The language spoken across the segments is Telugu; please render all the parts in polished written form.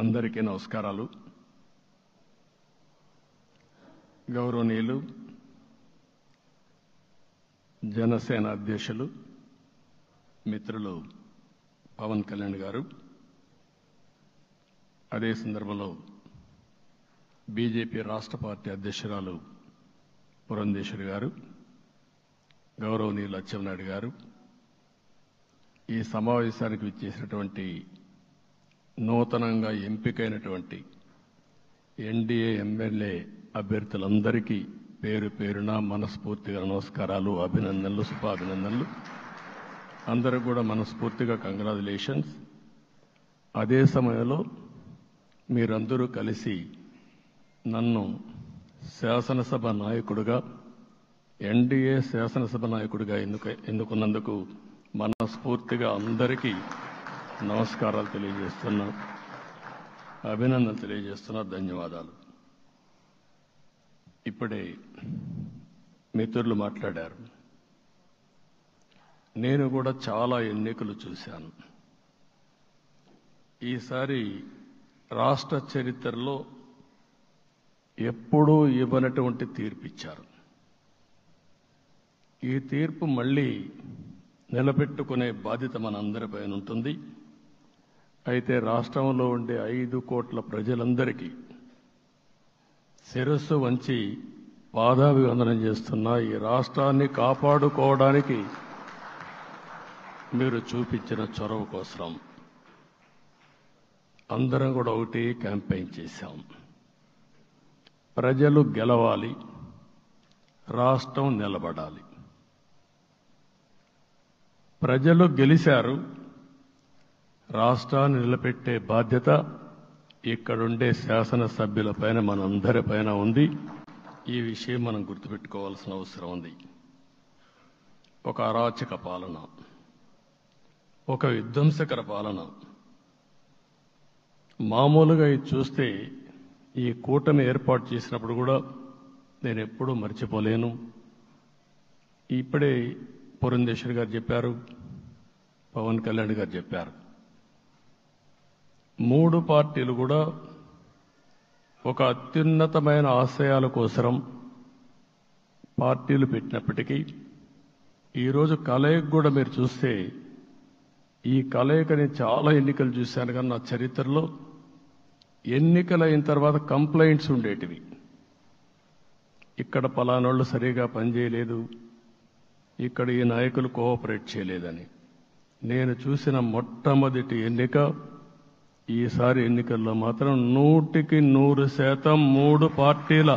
అందరికీ నమస్కారాలు. గౌరవనీయులు జనసేన అధ్యక్షులు మిత్రులు పవన్ కళ్యాణ్ గారు, అదే సందర్భంలో బీజేపీ రాష్ట్ర పార్టీ అధ్యక్షురాలు పురంధేశ్వరి గారు, గౌరవనీయులు అచ్చెన్నాయుడు గారు, ఈ సమావేశానికి విచ్చేసినటువంటి నూతనంగా ఎంపికైనటువంటి ఎన్డీఏ ఎమ్మెల్యే అభ్యర్థులందరికీ పేరు పేరున మనస్ఫూర్తిగా నమస్కారాలు, అభినందనలు, శుభాభినందనలు. అందరూ కూడా మనస్ఫూర్తిగా కంగ్రాచులేషన్స్. అదే సమయంలో మీరందరూ కలిసి నన్ను శాసనసభ నాయకుడిగా, ఎన్డీఏ శాసనసభ నాయకుడిగా ఎన్నుకున్నందుకు మనస్ఫూర్తిగా అందరికీ నమస్కారాలు తెలియజేస్తున్నా, అభినందనలు తెలియజేస్తున్నా, ధన్యవాదాలు. ఇప్పుడే మిత్రులు మాట్లాడారు. నేను కూడా చాలా ఎన్నికలు చూశాను. ఈసారి రాష్ట్ర చరిత్రలో ఎప్పుడూ ఇవ్వనటువంటి తీర్పు ఇచ్చారు. ఈ తీర్పు మళ్ళీ నిలబెట్టుకునే బాధ్యత మనందరిపైన ఉంటుంది. అయితే రాష్ట్రంలో ఉండే 5 కోట్ల ప్రజలందరికీ శిరస్సు వంచి పాదాభివందనం చేస్తున్నా. ఈ రాష్ట్రాన్ని కాపాడుకోవడానికి మీరు చూపించిన చొరవ కోసం అందరం కూడా ఒకటి క్యాంపెయిన్ చేశాం. ప్రజలు గెలవాలి, రాష్ట్రం నిలబడాలి. ప్రజలు గెలిచారు. రాష్ట్రాన్ని నిలబెట్టే బాధ్యత ఇక్కడుండే శాసనసభ్యులపైన, మనందరిపైన ఉంది. ఈ విషయం మనం గుర్తుపెట్టుకోవాల్సిన అవసరం ఉంది. ఒక అరాచక పాలన, ఒక విధ్వంసకర పాలన. మామూలుగా ఇది చూస్తే ఈ కూటమి ఏర్పాటు చేసినప్పుడు కూడా నేను ఎప్పుడూ మర్చిపోలేను. ఇప్పుడే పురంధేశ్వరి గారు చెప్పారు, పవన్ కళ్యాణ్ గారు చెప్పారు. 3 పార్టీలు కూడా ఒక అత్యున్నతమైన ఆశయాల కోసం పార్టీలు పెట్టినప్పటికీ ఈరోజు కలయిక కూడా మీరు చూస్తే, ఈ కలయికని చాలా ఎన్నికలు చూశాను కానీ నా చరిత్రలో ఎన్నికలైన తర్వాత కంప్లైంట్స్ ఉండేటివి. ఇక్కడ పలానోళ్ళు సరిగా పనిచేయలేదు, ఇక్కడ ఈ నాయకులు కోఆపరేట్ చేయలేదని. నేను చూసిన మొట్టమొదటి ఎన్నిక, ఈసారి ఎన్నికల్లో మాత్రం 100% 3 పార్టీల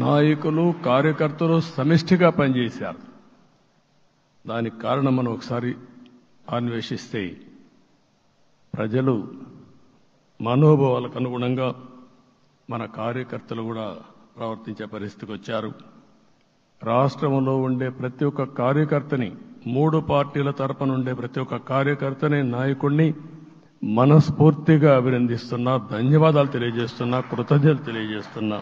నాయకులు, కార్యకర్తలు సమిష్టిగా పనిచేశారు. దానికి కారణం మనం ఒకసారి అన్వేషిస్తే, ప్రజలు మనోభావాలకు అనుగుణంగా మన కార్యకర్తలు కూడా ప్రవర్తించే పరిస్థితికి వచ్చారు. రాష్ట్రంలో ఉండే ప్రతి ఒక్క కార్యకర్తని, 3 పార్టీల తరపున ఉండే ప్రతి ఒక్క కార్యకర్తని, నాయకుడిని మనస్ఫూర్తిగా అభినందిస్తున్నా, ధన్యవాదాలు తెలియజేస్తున్నా, కృతజ్ఞతలు తెలియజేస్తున్నా.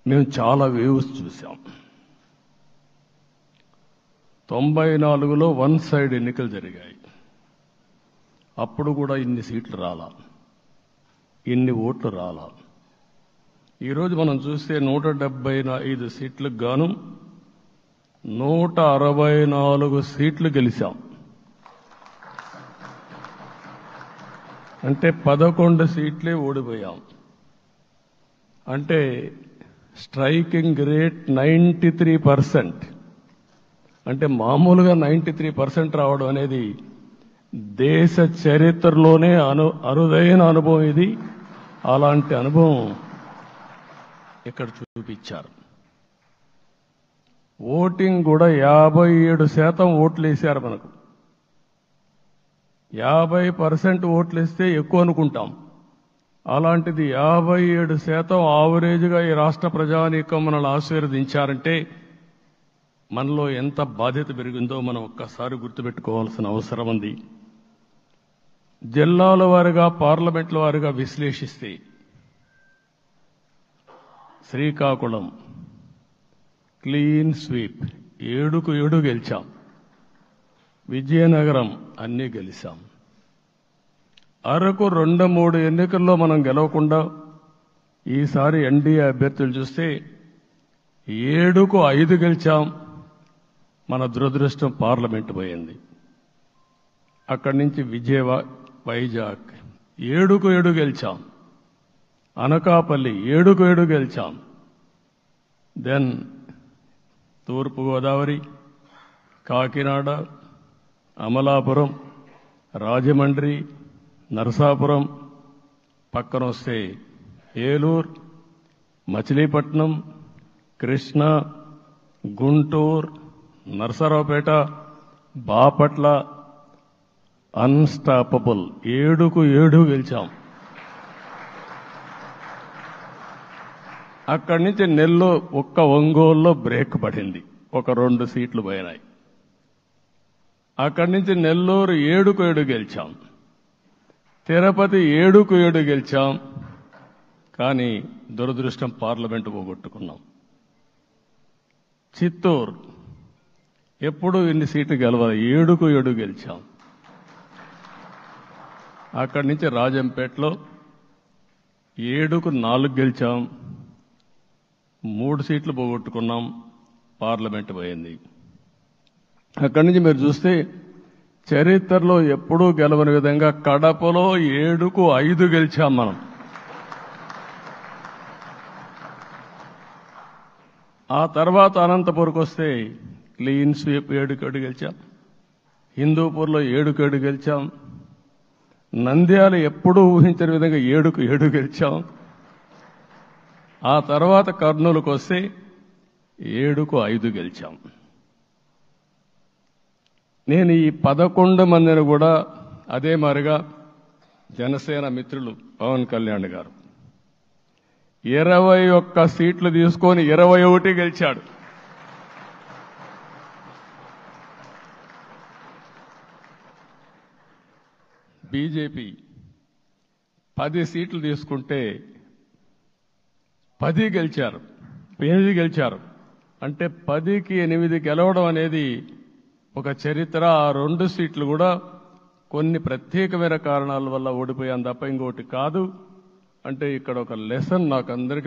మేము చాలా వేవ్స్ చూసాం. 94లో 1 సైడ్ ఎన్నికలు జరిగాయి. అప్పుడు కూడా ఇన్ని సీట్లు రాలా, ఇన్ని ఓట్లు రాలా. ఈరోజు మనం చూస్తే 175 సీట్లకు గాను 164 సీట్లు గెలిచాం. అంటే 11 సీట్లే ఓడిపోయాం. అంటే స్ట్రైకింగ్ రేట్ 93%. అంటే మామూలుగా 93% రావడం అనేది దేశ చరిత్రలోనే అరుదైన అనుభవం ఇది. అలాంటి అనుభవం ఇక్కడ చూపించారు. ఓటింగ్ కూడా 57% ఓట్లు వేశారు. మనకు 50% ఓట్లు వేస్తే ఎక్కువ అనుకుంటాం. అలాంటిది 57% ఆవరేజ్గా ఈ రాష్ట్ర ప్రజానీకం మనల్ని ఆశీర్వదించారంటే మనలో ఎంత బాధ్యత పెరిగిందో మనం ఒక్కసారి గుర్తుపెట్టుకోవాల్సిన అవసరం ఉంది. జిల్లాల వారీగా, పార్లమెంట్ల వారీగా విశ్లేషిస్తే శ్రీకాకుళం క్లీన్ స్వీప్, 7కు 7 గెలిచాం. విజయనగరం అన్నీ గెలిచాం. అరకు 2-3 ఎన్నికల్లో మనం గెలవకుండా ఈసారి ఎన్డీఏ అభ్యర్థులు చూస్తే 7కు 5 గెలిచాం. మన దురదృష్టం పార్లమెంట్ పోయింది. అక్కడి నుంచి వైజాగ్ 7కు 7 గెలిచాం. అనకాపల్లి 7కు 7 గెలిచాం. దెన్ తూర్పుగోదావరి, కాకినాడ, అమలాపురం, రాజమండ్రి, నరసాపురం, పక్కన వస్తే ఏలూరు, మచిలీపట్నం, కృష్ణా, గుంటూరు, నరసరావుపేట, బాపట్ల అన్స్టాపబుల్ 7కు 7 గెలిచాం. అక్కడి నుంచి ఒక్క ఒంగోలులో బ్రేక్ పడింది, ఒక 2 సీట్లు పోయినాయి. అక్కడి నుంచి నెల్లూరు 7కు 7 గెలిచాం. తిరుపతి 7కు 7 గెలిచాం. కానీ దురదృష్టం పార్లమెంటు పోగొట్టుకున్నాం. చిత్తూరు ఎప్పుడు ఇన్ని సీట్లు గెలవాలి, 7కు 7 గెలిచాం. అక్కడి నుంచి రాజంపేటలో 7కు 4 గెలిచాం. 3 సీట్లు పోగొట్టుకున్నాం, పార్లమెంటు పోయింది. అక్కడి నుంచి మీరు చూస్తే చరిత్రలో ఎప్పుడూ గెలవని విధంగా కడపలో 7కు 5 గెలిచాం మనం. ఆ తర్వాత అనంతపురంకి వస్తే క్లీన్ స్వీప్ 7కు 7 గెలిచాం. హిందూపూర్లో 7కు 7 గెలిచాం. నంద్యాల ఎప్పుడూ ఊహించని విధంగా 7కు 7 గెలిచాం. ఆ తర్వాత కర్నూలుకు వస్తే 7కు 5 గెలిచాం. నేను ఈ 11 మందిని కూడా అదే మారిగా జనసేన మిత్రులు పవన్ కళ్యాణ్ గారు 21 సీట్లు తీసుకొని 21 గెలిచాడు. బీజేపీ 10 సీట్లు తీసుకుంటే 10 గెలిచారు, 8 గెలిచారు. అంటే 10కి 8 గెలవడం అనేది ఒక చరిత్ర. ఆ 2 సీట్లు కూడా కొన్ని ప్రత్యేకమైన కారణాల వల్ల ఓడిపోయాం తప్ప ఇంకోటి కాదు. అంటే ఇక్కడ ఒక లెసన్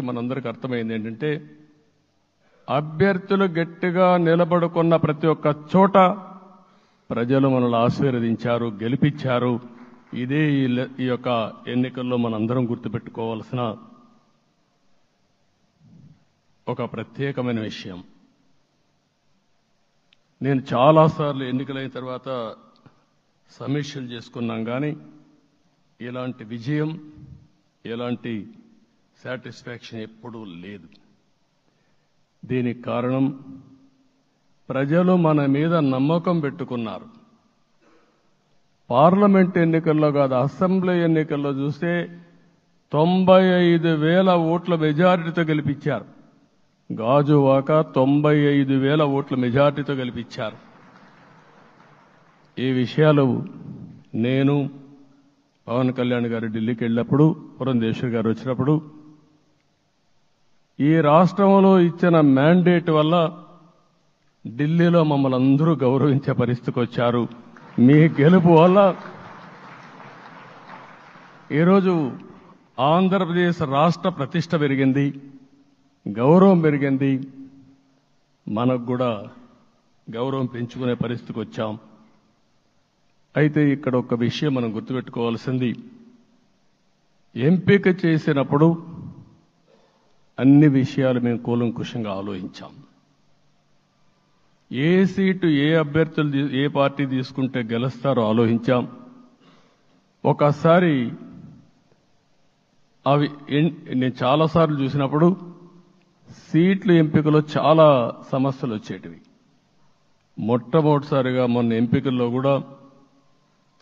మనందరికీ అర్థమైంది ఏంటంటే, అభ్యర్థులు గట్టిగా నిలబడుకున్న ప్రతి ఒక్క చోట ప్రజలు మనల్ని ఆశీర్వదించారు, గెలిపించారు. ఇదే ఈ యొక్క ఎన్నికల్లో మనందరం గుర్తుపెట్టుకోవాల్సిన ఒక ప్రత్యేకమైన విషయం. నేను చాలాసార్లు ఎన్నికలైన తర్వాత సమీక్షలు చేసుకున్నాం, కానీ ఇలాంటి విజయం, ఎలాంటి సాటిస్ఫాక్షన్ ఎప్పుడూ లేదు. దీనికి కారణం ప్రజలు మన మీద నమ్మకం పెట్టుకున్నారు. పార్లమెంట్ ఎన్నికల్లో కాదు, అసెంబ్లీ ఎన్నికల్లో చూస్తే 95,000 ఓట్ల మెజారిటీతో గెలిపించారు. గాజువాక 95,000 ఓట్ల మెజారిటీతో గెలిపించారు. ఈ విషయాలు నేను పవన్ కళ్యాణ్ గారు ఢిల్లీకి వెళ్ళినప్పుడు, పురంధేశ్వరి గారు వచ్చినప్పుడు, ఈ రాష్ట్రంలో ఇచ్చిన మ్యాండేట్ వల్ల ఢిల్లీలో మమ్మల్ని అందరూ గౌరవించే పరిస్థితికి వచ్చారు. మీ గెలుపు వల్ల ఈరోజు ఆంధ్రప్రదేశ్ రాష్ట్ర ప్రతిష్ట పెరిగింది, గౌరవం పెరిగింది. మనకు కూడా గౌరవం పెంచుకునే పరిస్థితికి వచ్చాం. అయితే ఇక్కడ ఒక విషయం మనం గుర్తుపెట్టుకోవాల్సింది, ఎంపిక చేసినప్పుడు అన్ని విషయాలు మేము కూలంకుషంగా ఆలోచించాం. ఏ సీటు ఏ అభ్యర్థులు ఏ పార్టీ తీసుకుంటే గెలుస్తారో ఆలోచించాం. ఒకసారి నేను చాలాసార్లు చూసినప్పుడు సీట్ల ఎంపికలో చాలా సమస్యలు వచ్చేటివి. మొట్టమొదటిసారిగా మొన్న ఎంపికల్లో కూడా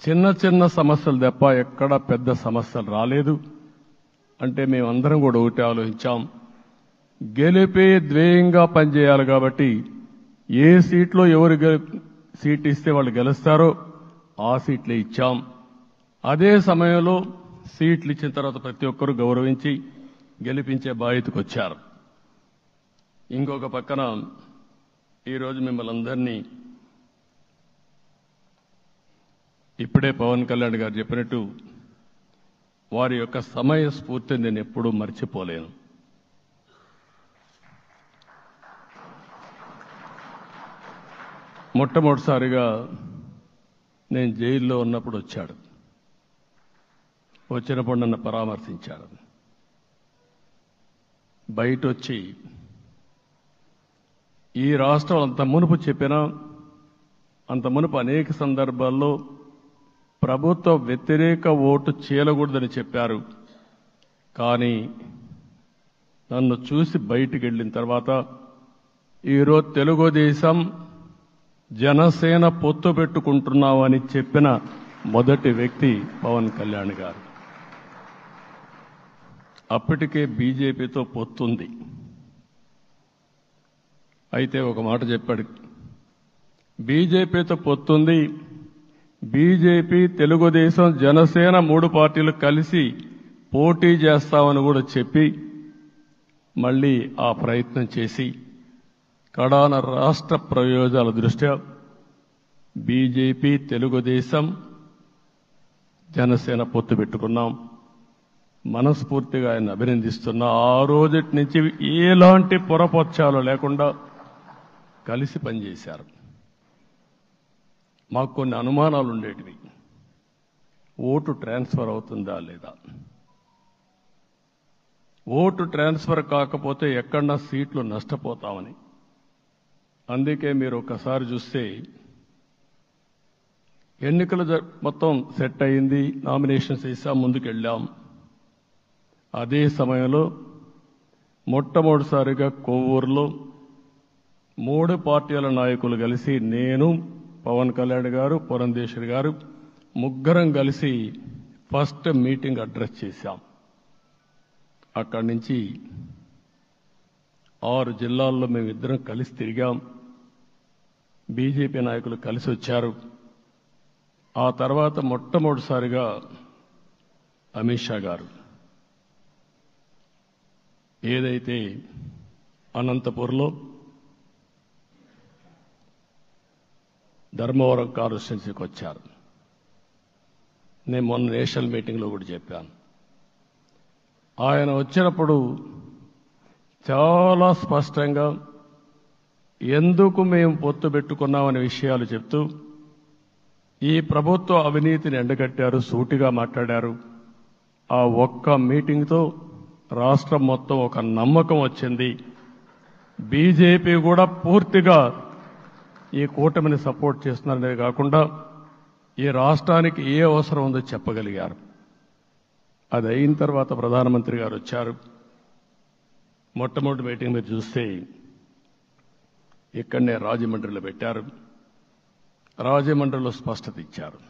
చిన్న చిన్న సమస్యలు తప్ప ఎక్కడ పెద్ద సమస్యలు రాలేదు. అంటే మేమందరం కూడా ఒకటి ఆలోచించాం, గెలిపే ధ్యేయంగా పనిచేయాలి. కాబట్టి ఏ సీట్లో ఎవరు సీట్ ఇస్తే వాళ్ళు గెలుస్తారో ఆ సీట్లే ఇచ్చాం. అదే సమయంలో సీట్లు ఇచ్చిన తర్వాత ప్రతి ఒక్కరూ గౌరవించి గెలిపించే బాధ్యతకు వచ్చారు. ఇంకొక పక్కన ఈరోజు మిమ్మల్ని అందరినీ ఇప్పుడే పవన్ కళ్యాణ్ గారు చెప్పినట్టు వారి యొక్క సమయ స్ఫూర్తిని నేను ఎప్పుడూ మర్చిపోలేను. మొట్టమొదటిసారిగా నేను జైల్లో ఉన్నప్పుడు వచ్చాడు. వచ్చినప్పుడు నన్ను పరామర్శించాడు. బయట వచ్చి ఈ రాష్ట్రం అంత మునుపు చెప్పినా అంత మునుపు అనేక సందర్భాల్లో ప్రభుత్వ వ్యతిరేక ఓటు చీలకూడదని చెప్పారు. కానీ నన్ను చూసి బయటికి వెళ్ళిన తర్వాత ఈరోజు తెలుగుదేశం జనసేన పొత్తు పెట్టుకుంటున్నామని చెప్పిన మొదటి వ్యక్తి పవన్ కళ్యాణ్ గారు. అప్పటికే బీజేపీతో పొత్తుంది. అయితే ఒక మాట చెప్పాడు, బీజేపీతో పొత్తుంది, బీజేపీ తెలుగుదేశం జనసేన 3 పార్టీలు కలిసి పోటీ చేస్తామని కూడా చెప్పి మళ్ళీ ఆ ప్రయత్నం చేసి కడాన రాష్ట్ర ప్రయోజనాల దృష్ట్యా బీజేపీ తెలుగుదేశం జనసేన పొత్తు పెట్టుకున్నాం. మనస్ఫూర్తిగా ఆయన అభినందిస్తున్నా. ఆ రోజటి నుంచి ఎలాంటి పొరపక్షాలు లేకుండా కలిసి పనిచేశారు. మాకు కొన్ని అనుమానాలు ఉండేటివి. ఓటు ట్రాన్స్ఫర్ అవుతుందా లేదా, ఓటు ట్రాన్స్ఫర్ కాకపోతే ఎక్కడన్నా సీట్లు నష్టపోతామని. అందుకే మీరు ఒకసారి చూస్తే ఎన్నికలు మొత్తం సెట్ అయింది, నామినేషన్స్ వేసాం, ముందుకెళ్ళాం. అదే సమయంలో మొట్టమొదటిసారిగా కొవ్వూరులో 3 పార్టీల నాయకులు కలిసి, నేను, పవన్ కళ్యాణ్ గారు, పురంధేశ్వరి గారు ముగ్గురం కలిసి ఫస్ట్ మీటింగ్ అడ్రస్ చేశాం. అక్కడి నుంచి 6 జిల్లాల్లో మేమిద్దరం కలిసి తిరిగాం. బీజేపీ నాయకులు కలిసి వచ్చారు. ఆ తర్వాత మొట్టమొదటిసారిగా అమిత్ షా గారు ఏదైతే అనంతపూర్లో ధర్మవరం కాన్స్టిట్యున్సీకి వచ్చారు. నేను మొన్న నేషనల్ మీటింగ్లో కూడా చెప్పాను. ఆయన వచ్చినప్పుడు చాలా స్పష్టంగా ఎందుకు మేము పొత్తు పెట్టుకున్నామనే విషయాలు చెప్తూ ఈ ప్రభుత్వ అవినీతిని ఎండగట్టారు, సూటిగా మాట్లాడారు. ఆ ఒక్క మీటింగ్తో రాష్ట్రం మొత్తం ఒక నమ్మకం వచ్చింది. బీజేపీ కూడా పూర్తిగా ఈ కూటమిని సపోర్ట్ చేస్తున్నారనే కాకుండా ఈ రాష్ట్రానికి ఏ అవసరం ఉందో చెప్పగలిగారు. అది అయిన తర్వాత ప్రధానమంత్రి గారు వచ్చారు. మొట్టమొదటి మీటింగ్ మీరు చూస్తే ఇక్కడనే రాజమండ్రిలో పెట్టారు. రాజమండ్రిలో స్పష్టత ఇచ్చారు.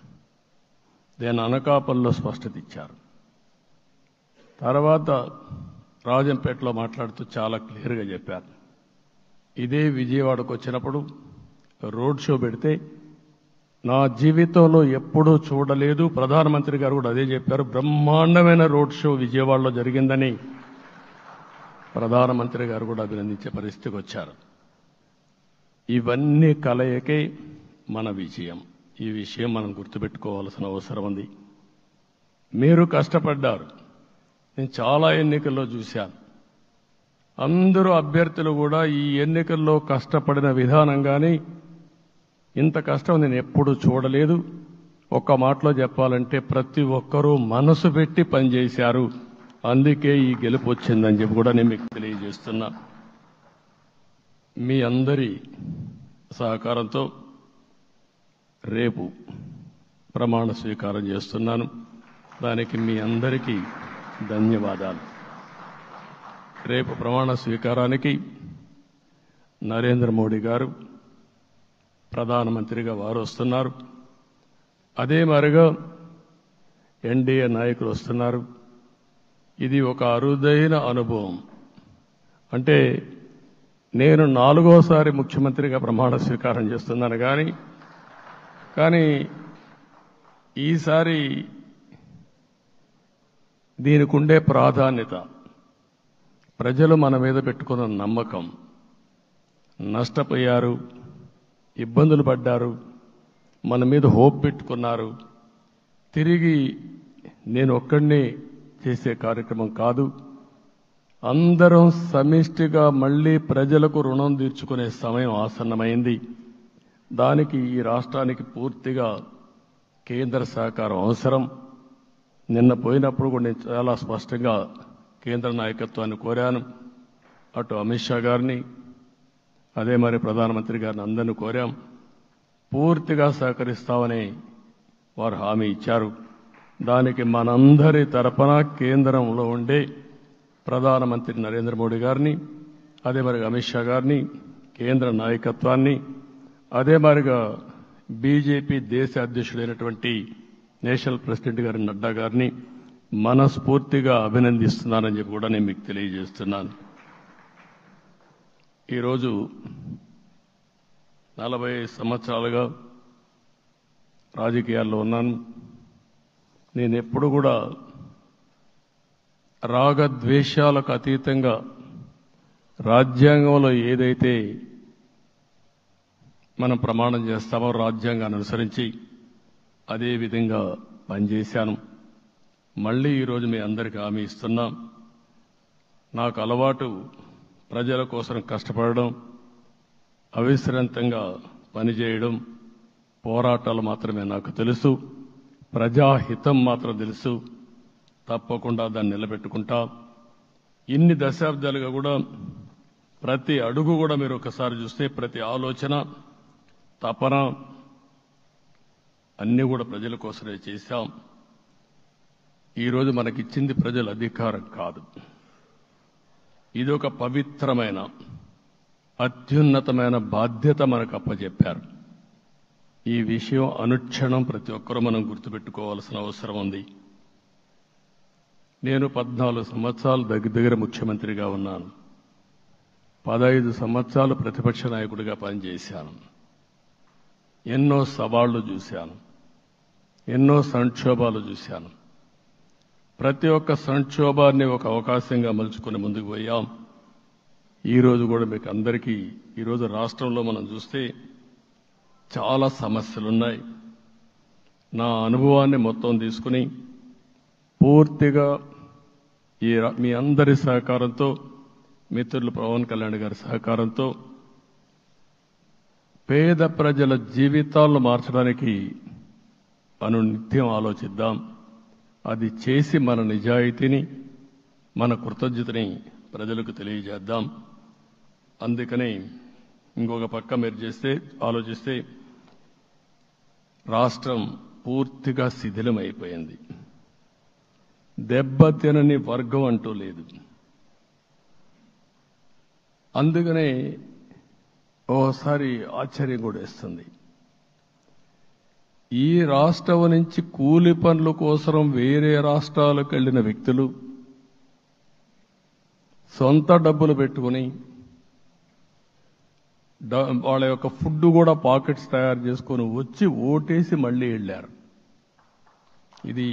నేను అనకాపల్లిలో స్పష్టత ఇచ్చారు. తర్వాత రాజంపేటలో మాట్లాడుతూ చాలా క్లియర్గా చెప్పారు. ఇదే విజయవాడకు వచ్చినప్పుడు రోడ్ షో పెడితే నా జీవితంలో ఎప్పుడూ చూడలేదు, ప్రధానమంత్రి గారు కూడా అదే చెప్పారు, బ్రహ్మాండమైన రోడ్ షో విజయవాడలో జరిగిందని ప్రధానమంత్రి గారు కూడా అభినందించే పరిస్థితికి వచ్చారు. ఇవన్నీ కలయికే మన విజయం. ఈ విషయం మనం గుర్తుపెట్టుకోవాల్సిన అవసరం ఉంది. మీరు కష్టపడ్డారు. నేను చాలా ఎన్నికల్లో చూశాను. అందరూ అభ్యర్థులు కూడా ఈ ఎన్నికల్లో కష్టపడిన విధానం కానీ ఇంత కష్టం నేను ఎప్పుడూ చూడలేదు. ఒక్క మాటలో చెప్పాలంటే ప్రతి ఒక్కరూ మనసు పెట్టి పనిచేశారు. అందుకే ఈ గెలుపు వచ్చిందని చెప్పి కూడా నేను మీకు తెలియజేస్తున్నా. మీ అందరి సహకారంతో రేపు ప్రమాణ స్వీకారం చేస్తున్నాను. దానికి మీ అందరికీ ధన్యవాదాలు. రేపు ప్రమాణ స్వీకారానికి నరేంద్ర మోడీ గారు ప్రధానమంత్రిగా వారు వస్తున్నారు. అదే మరిగా ఎన్డీఏ నాయకులు వస్తున్నారు. ఇది ఒక అరుదైన అనుభవం. అంటే నేను 4వసారి ముఖ్యమంత్రిగా ప్రమాణ స్వీకారం చేస్తున్నాను కానీ ఈసారి దీనికి ఉండే ప్రాధాన్యత, ప్రజలు మన మీద పెట్టుకున్న నమ్మకం, నష్టపోయారు, ఇబ్బందులు పడ్డారు, మన మీద హోప్ పెట్టుకున్నారు. తిరిగి నేను ఒక్కడినే చేసే కార్యక్రమం కాదు. అందరం సమిష్టిగా మళ్లీ ప్రజలకు రుణం తీర్చుకునే సమయం ఆసన్నమైంది. దానికి ఈ రాష్ట్రానికి పూర్తిగా కేంద్ర సహకారం అవసరం. నిన్న పోయినప్పుడు కూడా నేను చాలా స్పష్టంగా కేంద్ర నాయకత్వాన్ని కోరాను. అటు అమిత్ షా గారిని, అదే మరి ప్రధానమంత్రి గారిని అందరినీ కోరాం. పూర్తిగా సహకరిస్తామని వారు హామీ ఇచ్చారు. దానికి మనందరి తరపున కేంద్రంలో ఉండే ప్రధానమంత్రి నరేంద్ర మోడీ గారిని, అదే మరి అమిత్ షా గారిని, కేంద్ర నాయకత్వాన్ని, అదే మరిగా బీజేపీ దేశ అధ్యక్షుడైనటువంటి నేషనల్ ప్రెసిడెంట్ గారి నడ్డా గారిని మనస్ఫూర్తిగా అభినందిస్తున్నానని చెప్పి కూడా నేను మీకు తెలియజేస్తున్నాను. ఈరోజు 40 సంవత్సరాలుగా రాజకీయాల్లో ఉన్నాను. నేను ఎప్పుడు కూడా రాగద్వేషాలకు అతీతంగా రాజ్యాంగంలో ఏదైతే మనం ప్రమాణం చేస్తామో రాజ్యాంగాన్ని అనుసరించి అదే విధంగా పనిచేశాను. మళ్ళీ ఈరోజు మీ అందరికీ హామీ ఇస్తున్నాం. నాకు అలవాటు ప్రజల కోసం కష్టపడడం, అవిశ్రాంతంగా పనిచేయడం, పోరాటాలు మాత్రమే నాకు తెలుసు. ప్రజాహితం మాత్రం తెలుసు. తప్పకుండా దాన్ని నిలబెట్టుకుంటా. ఇన్ని దశాబ్దాలుగా కూడా ప్రతి అడుగు కూడా మీరు ఒకసారి చూస్తే ప్రతి ఆలోచన, తపన అన్నీ కూడా ప్రజల కోసమే చేశాం. ఈరోజు మనకిచ్చింది ప్రజల అధికారం కాదు. ఇది ఒక పవిత్రమైన అత్యున్నతమైన బాధ్యత మనకు అప్పచెప్పారు. ఈ విషయం అనుక్షణం ప్రతి ఒక్కరూ మనం గుర్తుపెట్టుకోవాల్సిన అవసరం ఉంది. నేను 14 సంవత్సరాలు దగ్గర ముఖ్యమంత్రిగా ఉన్నాను. 15 సంవత్సరాలు ప్రతిపక్ష నాయకుడిగా పనిచేశాను. ఎన్నో సవాళ్లు చూశాను, ఎన్నో సంక్షోభాలు చూశాను. ప్రతి ఒక్క సంక్షోభాన్ని ఒక అవకాశంగా మలుచుకుని ముందుకు పోయాం. ఈరోజు కూడా మీకు అందరికీ ఈరోజు రాష్ట్రంలో మనం చూస్తే చాలా సమస్యలున్నాయి. నా అనుభవాన్ని మొత్తం తీసుకుని పూర్తిగా మీ అందరి సహకారంతో, మిత్రులు పవన్ కళ్యాణ్ గారి సహకారంతో పేద ప్రజల జీవితాలను మార్చడానికి నిత్యం ఆలోచిద్దాం. అది చేసి మన నిజాయితీని, మన కృతజ్ఞతని ప్రజలకు తెలియజేద్దాం. అందుకని ఇంకొక పక్క మీరు ఆలోచిస్తే రాష్ట్రం పూర్తిగా శిథిలమైపోయింది. దెబ్బతినని వర్గం అంటూ లేదు. అందుకనే ఓసారి ఆశ్చర్యం కూడా వేస్తుంది. ఈ రాష్ట్రం నుంచి కూలి పనుల కోసం వేరే రాష్ట్రాలకు వెళ్లిన వ్యక్తులు సొంత డబ్బులు పెట్టుకుని వాళ్ళ యొక్క ఫుడ్ కూడా పాకెట్స్ తయారు చేసుకొని వచ్చి ఓటేసి మళ్లీ వెళ్లారు. ఇది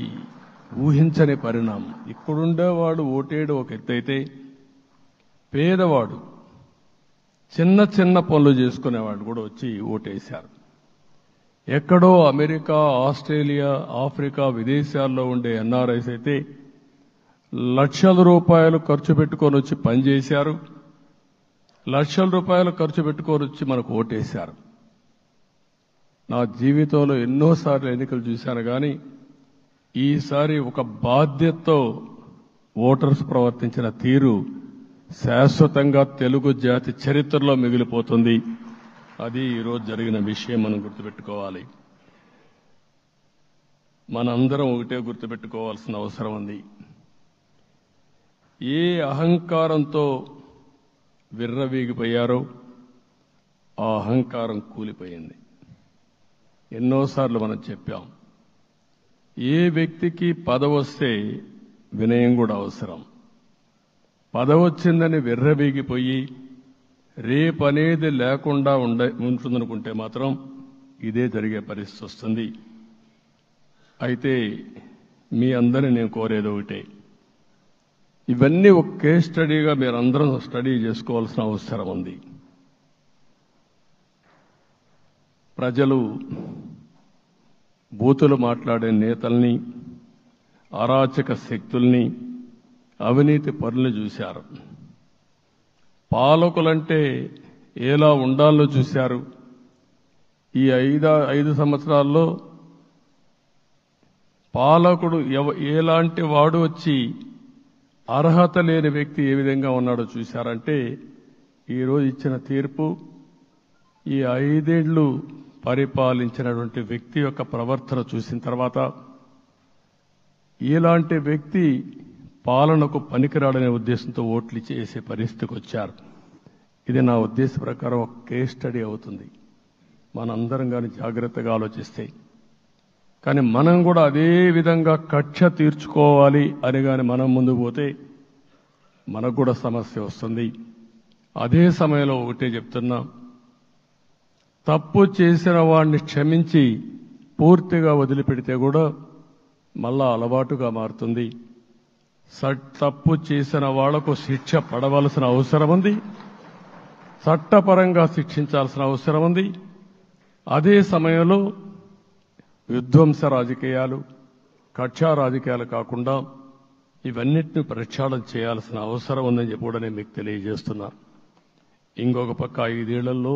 ఊహించని పరిణామం. ఇక్కడుండేవాడు ఓటేయడం ఒక ఎత్తైతే, పేదవాడు చిన్న చిన్న పనులు చేసుకునేవాడు కూడా వచ్చి ఓటేశారు. ఎక్కడో అమెరికా, ఆస్ట్రేలియా, ఆఫ్రికా విదేశాల్లో ఉండే ఎన్ఆర్ఐస్ అయితే లక్షల రూపాయలు ఖర్చు పెట్టుకొని వచ్చి పనిచేశారు. లక్షల రూపాయలు ఖర్చు పెట్టుకొని వచ్చి మనకు ఓటేశారు. నా జీవితంలో ఎన్నోసార్లు ఎన్నికలు చూశాను, కానీ ఈసారి ఒక బాధ్యతతో ఓటర్స్ ప్రవర్తించిన తీరు శాశ్వతంగా తెలుగు జాతి చరిత్రలో మిగిలిపోతుంది. అది ఈరోజు జరిగిన విషయం మనం గుర్తుపెట్టుకోవాలి. మనందరం ఒకటే గుర్తుపెట్టుకోవాల్సిన అవసరం ఉంది. ఏ అహంకారంతో విర్రవీగిపోయారో ఆ అహంకారం కూలిపోయింది. ఎన్నోసార్లు మనం చెప్పాం, ఏ వ్యక్తికి పదవి వస్తే వినయం కూడా అవసరం. పదవి వచ్చిందని విర్రవీగిపోయి రేపనేది లేకుండా ఉంటుందనుకుంటే మాత్రం ఇదే జరిగే పరిస్థితి వస్తుంది. అయితే మీ అందరినీ నేను కోరేది ఒకటే, ఇవన్నీ ఒక కేస్ స్టడీగా మీరందరం స్టడీ చేసుకోవాల్సిన అవసరం ఉంది. ప్రజలు బూతులు మాట్లాడే నేతల్ని, అరాచక శక్తుల్ని, అవినీతి పరుల్ని చూశారు. పాలకులంటే ఎలా ఉండాలో చూశారు. ఈ 5 సంవత్సరాల్లో పాలకుడు ఎలాంటి వాడు వచ్చి అర్హత లేని వ్యక్తి ఏ విధంగా ఉన్నాడో చూశారంటే, ఈరోజు ఇచ్చిన తీర్పు ఈ 5 ఏళ్లు పరిపాలించినటువంటి వ్యక్తి యొక్క ప్రవర్తన చూసిన తర్వాత ఇలాంటి వ్యక్తి పాలనకు పనికిరాడనే ఉద్దేశంతో ఓట్లు చేసే పరిస్థితికి వచ్చారు. ఇది నా ఉద్దేశ ప్రకారం ఒక కేస్ స్టడీ అవుతుంది, మనందరం కానీ జాగ్రత్తగా ఆలోచిస్తే. కానీ మనం కూడా అదే విధంగా కక్ష తీర్చుకోవాలి అని కానీ మనం ముందుకు పోతే మనకు కూడా సమస్య వస్తుంది. అదే సమయంలో ఒకటే చెప్తున్నా, తప్పు చేసిన వాడిని క్షమించి పూర్తిగా వదిలిపెడితే కూడా మళ్ళా అలవాటుగా మారుతుంది. తప్పు చేసిన వాళ్లకు శిక్ష పడవలసిన అవసరం ఉంది, చట్టపరంగా శిక్షించాల్సిన అవసరం ఉంది. అదే సమయంలో విధ్వంస రాజకీయాలు, కక్షా రాజకీయాలు కాకుండా ఇవన్నిటిని ప్రక్షాళన చేయాల్సిన అవసరం ఉందని చెప్పి కూడా నేను మీకు తెలియజేస్తున్నా. ఇంకొక పక్క 5 ఏళ్లలో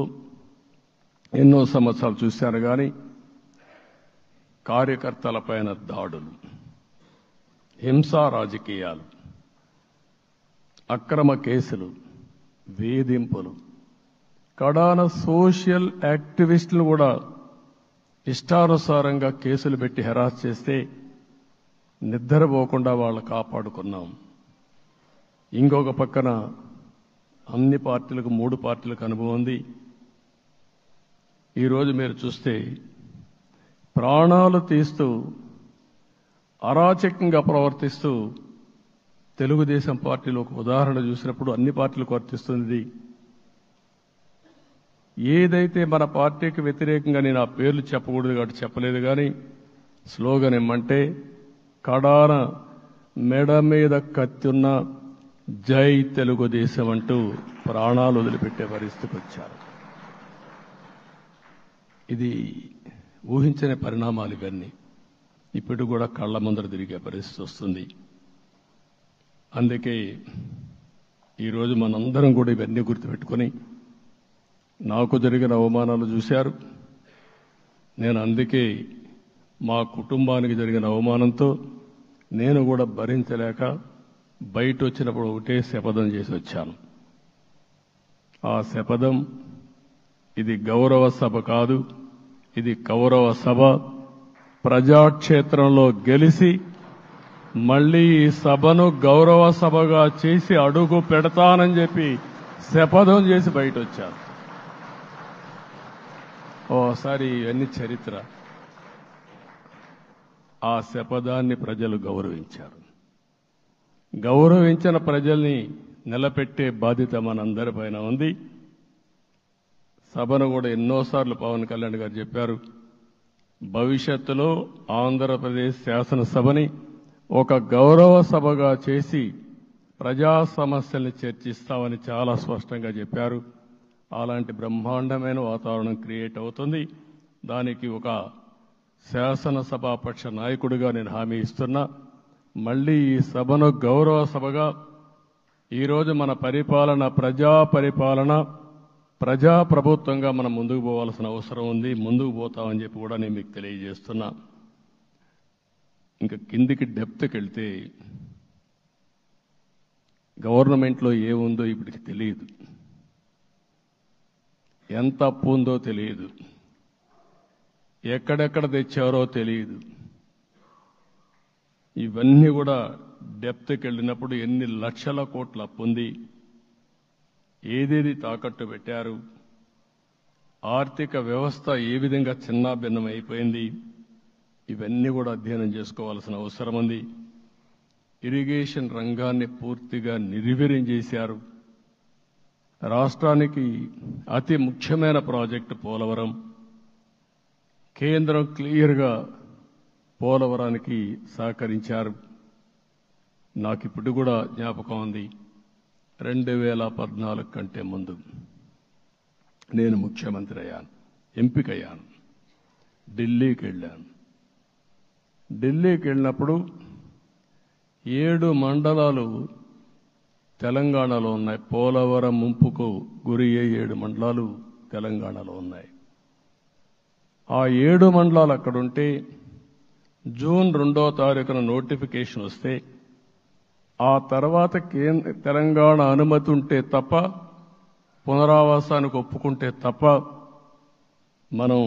ఎన్నో సంవత్సరాలు చూశాను కానీ కార్యకర్తలపైన దాడులు, హింసా రాజకీయాలు, అక్రమ కేసులు, వేధింపులు, కడాన సోషల్ యాక్టివిస్టులు కూడా ఇష్టానుసారంగా కేసులు పెట్టి హెరాస్ చేస్తే నిద్రపోకుండా వాళ్ళు కాపాడుకున్నాం. ఇంకొక పక్కన అన్ని పార్టీలకు 3 పార్టీలకు అనుభవం ఉంది. ఈరోజు మీరు చూస్తే ప్రాణాలు తీస్తూ అరాచకంగా ప్రవర్తిస్తూ తెలుగుదేశం పార్టీలో ఒక ఉదాహరణ చూసినప్పుడు అన్ని పార్టీలకు వర్తిస్తుంది. ఏదైతే మన పార్టీకి వ్యతిరేకంగా నేను ఆ పేర్లు చెప్పకూడదు కాబట్టి చెప్పలేదు, కానీ స్లోగన్ ఏమంటే కడాన మెడ మీద కత్తున్న జై తెలుగుదేశం అంటూ ప్రాణాలు వదిలిపెట్టే పరిస్థితికి వచ్చారు. ఇది ఊహించని పరిణామాలు ఇవన్నీ. ఇప్పుడు కూడా కళ్ల ముందర తిరిగే పరిస్థితి వస్తుంది. అందుకే ఈరోజు మనందరం కూడా ఇవన్నీ గుర్తుపెట్టుకొని, నాకు జరిగిన అవమానాలు చూశారు. నేను అందుకే మా కుటుంబానికి జరిగిన అవమానంతో నేను కూడా భరించలేక బయట వచ్చినప్పుడు ఒకటే శపథం చేసి వచ్చాను. ఆ శపథం, ఇది గౌరవ సభ కాదు, ఇది కౌరవ సభ. ప్రజాక్షేత్రంలో గెలిచి మళ్లీ ఈ సభను గౌరవ సభగా చేసి అడుగు పెడతానని చెప్పి శపథం చేసి బయట వచ్చాను. ఓసారి ఇవన్నీ చరిత్ర. ఆ శపథాన్ని ప్రజలు గౌరవించారు. గౌరవించిన ప్రజల్ని నిలబెట్టే బాధ్యత మనందరిపైన ఉంది. సభను కూడా ఎన్నోసార్లు పవన్ కళ్యాణ్ గారు చెప్పారు, భవిష్యత్తులో ఆంధ్రప్రదేశ్ శాసనసభని ఒక గౌరవ సభగా చేసి ప్రజా సమస్యల్ని చర్చిస్తామని చాలా స్పష్టంగా చెప్పారు. అలాంటి బ్రహ్మాండమైన వాతావరణం క్రియేట్ అవుతుంది. దానికి ఒక శాసనసభాపక్ష నాయకుడిగా నేను హామీ ఇస్తున్నా. మళ్లీ ఈ సభను గౌరవ సభగా, ఈరోజు మన పరిపాలన ప్రజా పరిపాలన, ప్రజా ప్రభుత్వంగా మనం ముందుకు పోవాల్సిన అవసరం ఉంది. ముందుకు పోతామని చెప్పి కూడా నేను మీకు తెలియజేస్తున్నా. ఇంకా కిందికి డెప్త్కి వెళ్తే గవర్నమెంట్లో ఏముందో ఇప్పటికి తెలియదు, ఎంత అప్పు ఉందో తెలియదు, ఎక్కడెక్కడ తెచ్చారో తెలియదు. ఇవన్నీ కూడా డెప్త్కి వెళ్ళినప్పుడు ఎన్ని లక్షల కోట్ల అప్పు ఉంది, ఏదేది తాకట్టు పెట్టారు, ఆర్థిక వ్యవస్థ ఏ విధంగా చిన్నాభిన్నం అయిపోయింది, ఇవన్నీ కూడా అధ్యయనం చేసుకోవాల్సిన అవసరం ఉంది. ఇరిగేషన్ రంగాన్ని పూర్తిగా నిర్వీర్యం చేశారు. రాష్ట్రానికి అతి ముఖ్యమైన ప్రాజెక్టు పోలవరం. కేంద్రం క్లియర్గా పోలవరానికి సహకరించారు. నాకు ఇప్పుడు కూడా జ్ఞాపకం ఉంది, 2014 కంటే ముందు నేను ముఖ్యమంత్రి అయ్యాను, ఎంపికయ్యాను, ఢిల్లీకి వెళ్ళాను, ఢిల్లీకి వెళ్ళినప్పుడు 7 మండలాలు తెలంగాణలో ఉన్నాయి. పోలవరం ముంపుకు గురి అయ్యే 7 మండలాలు తెలంగాణలో ఉన్నాయి. ఆ 7 మండలాలు అక్కడుంటే జూన్ 2వ తారీఖున నోటిఫికేషన్ వస్తే ఆ తర్వాత తెలంగాణ అనుమతి ఉంటే తప్ప, పునరావాసానికి ఒప్పుకుంటే తప్ప మనం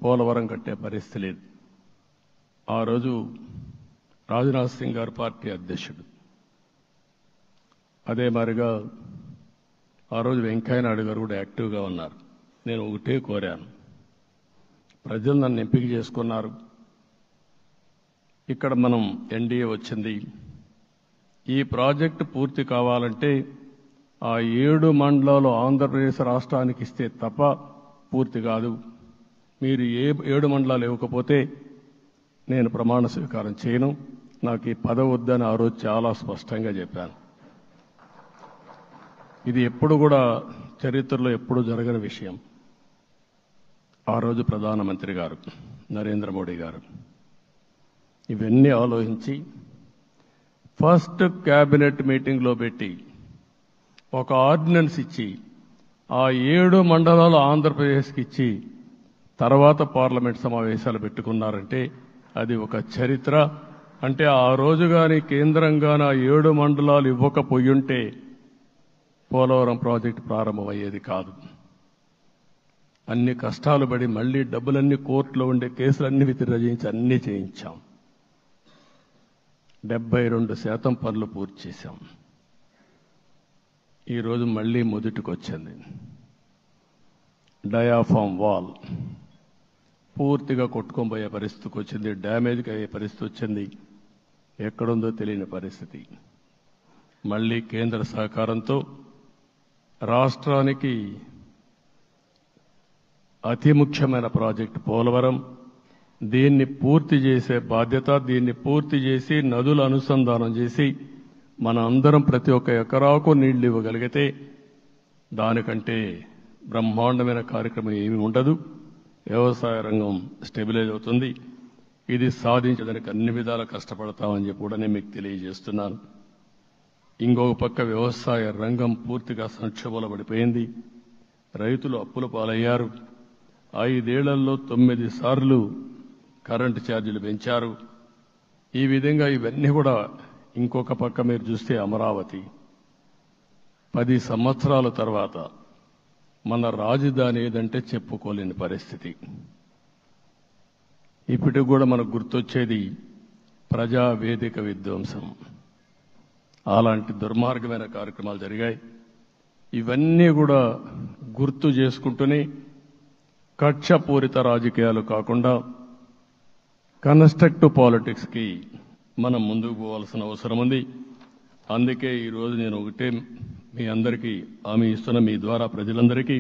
పోలవరం కట్టే పరిస్థితి లేదు. ఆ రోజు రాజ్నాథ్ సింగ్ గారు పార్టీ అధ్యక్షుడు. అదే మాదిరిగా ఆ రోజు వెంకయ్య నాయుడు గారు కూడా యాక్టివ్గా ఉన్నారు. నేను ఒకటే కోరాను, ప్రజలు నన్ను ఎంపిక చేసుకున్నారు, ఇక్కడ మనం ఎన్డీఏ వచ్చింది, ఈ ప్రాజెక్టు పూర్తి కావాలంటే ఆ 7 మండలాలు ఆంధ్రప్రదేశ్ రాష్ట్రానికి ఇస్తే తప్ప పూర్తి కాదు. మీరు 7 మండలాలు ఇవ్వకపోతే నేను ప్రమాణ స్వీకారం చేయను, నాకు ఈ పదవి వద్దని ఆ రోజు చాలా స్పష్టంగా చెప్పాను. ఇది ఎప్పుడు కూడా చరిత్రలో ఎప్పుడు జరగని విషయం. ఆ రోజు ప్రధానమంత్రి గారు నరేంద్ర మోడీ గారు ఇవన్నీ ఆలోచించి ఫస్ట్ క్యాబినెట్ మీటింగ్లో పెట్టి ఒక ఆర్డినెన్స్ ఇచ్చి ఆ 7 మండలాలు ఆంధ్రప్రదేశ్కి ఇచ్చి తర్వాత పార్లమెంట్ సమావేశాలు పెట్టుకున్నారంటే అది ఒక చరిత్ర. అంటే ఆ రోజు కానీ కేంద్రంగాన 7 మండలాలు ఇవ్వకపోయుంటే పోలవరం ప్రాజెక్టు ప్రారంభమయ్యేది కాదు. అన్ని కష్టాలు పడి మళ్లీ డబ్బులన్నీ కోర్టులో ఉండే కేసులన్నీ విత్డ్రా చేయించి అన్నీ చేయించాం. 72% పనులు పూర్తి చేశాం. ఈరోజు మళ్లీ మొదటికొచ్చింది. డయాఫామ్ వాల్ పూర్తిగా కొట్టుకోబోయే పరిస్థితికి వచ్చింది, డ్యామేజ్కి అయ్యే పరిస్థితి వచ్చింది, ఎక్కడుందో తెలియని పరిస్థితి. మళ్లీ కేంద్ర సహకారంతో రాష్ట్రానికి అతి ముఖ్యమైన ప్రాజెక్టు పోలవరం, దీన్ని పూర్తి చేసే బాధ్యత, దీన్ని పూర్తి చేసి నదుల అనుసంధానం చేసి మన అందరం ప్రతి ఒక్క ఎకరాకు నీళ్లు ఇవ్వగలిగితే దానికంటే బ్రహ్మాండమైన కార్యక్రమం ఏమీ ఉండదు. వ్యవసాయ రంగం స్టెబిలైజ్ అవుతుంది. ఇది సాధించడానికి అన్ని విధాలా కష్టపడతామని చెప్పి కూడా నేను మీకు తెలియజేస్తున్నాను. ఇంకొక పక్క వ్యవసాయ రంగం పూర్తిగా సంక్షోభంలో పడిపోయింది. రైతులు అప్పుల పాలయ్యారు. 5 ఏళ్లలో 9 సార్లు కరెంటు ఛార్జీలు పెంచారు. ఈ విధంగా ఇవన్నీ కూడా ఇంకొక పక్క మీరు చూస్తే అమరావతి 10 సంవత్సరాల తర్వాత మన రాజధాని ఏదంటే చెప్పుకోలేని పరిస్థితి. ఇప్పటికి కూడా మనకు గుర్తొచ్చేది ప్రజావేదిక విధ్వంసం. అలాంటి దుర్మార్గమైన కార్యక్రమాలు జరిగాయి. ఇవన్నీ కూడా గుర్తు చేసుకుంటూనే కక్షపూరిత రాజకీయాలు కాకుండా కన్స్ట్రక్టివ్ పాలిటిక్స్కి మనం ముందుకు పోవాల్సిన అవసరం ఉంది. అందుకే ఈరోజు నేను ఒకటే మీ అందరికీ హామీ ఇస్తున్న, మీ ద్వారా ప్రజలందరికీ,